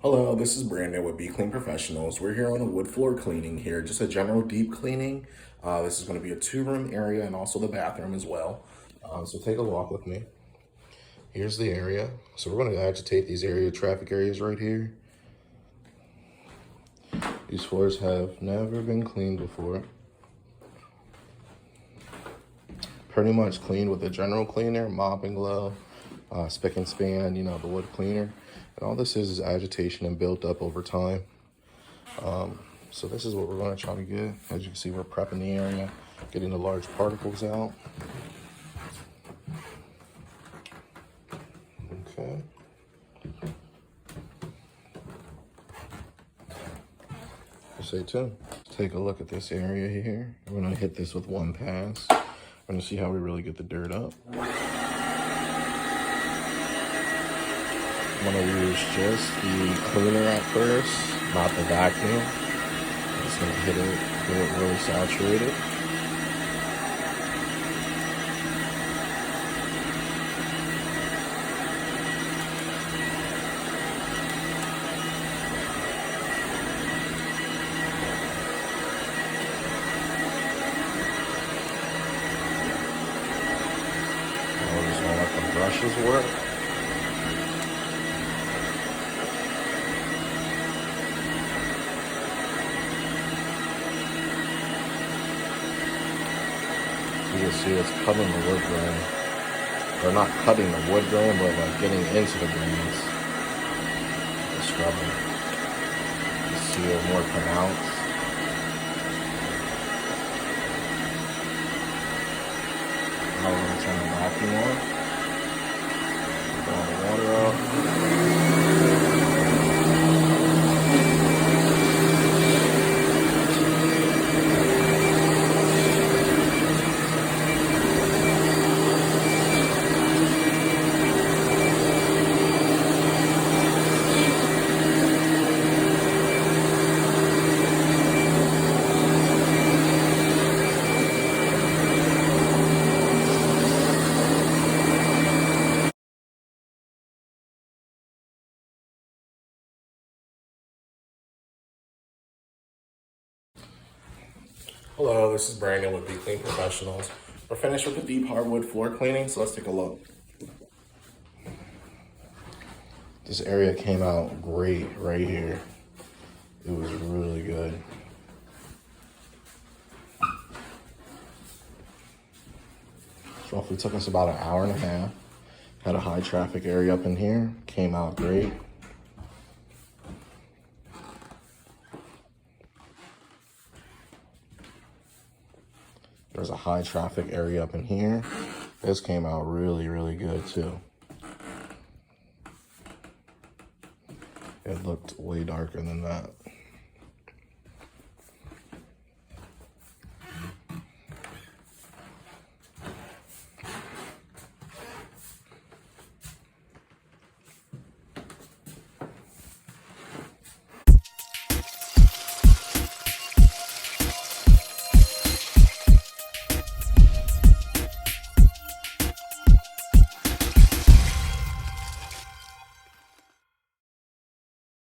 Hello, this is Brandon with Be Clean Professionals. We're here on a wood floor cleaning here, just a general deep cleaning. This is going to be a 2-room area and also the bathroom as well. So take a walk with me. Here's the area. So we're going to agitate these traffic areas right here. These floors have never been cleaned before. Pretty much cleaned with a general cleaner, mop and glove, spick and span, the wood cleaner. And all this is agitation and built up over time. So this is what we're going to try to get. As you can see, we're prepping the area, getting the large particles out. Okay. Stay tuned. Take a look at this area here. We're going to hit this with one pass. We're going to see how we really get the dirt up. I'm going to use just the cleaner at first, not the vacuum. I'm just going to hit it really saturated. I just want to let the brushes work. You can see it's cutting the wood grain. Or not cutting the wood grain, but like getting into the grains. The scrubbing. You see it more pronounced. Now we're going to turn the vacuum on. Put all the water out. Hello, this is Brandon with Be Clean Professionals. We're finished with the deep hardwood floor cleaning, so let's take a look. This area came out great right here. It was really good. Roughly took us about an hour and a half. Had a high traffic area up in here. Came out great. There's a high traffic area up in here. This came out really, really good too. It looked way darker than that.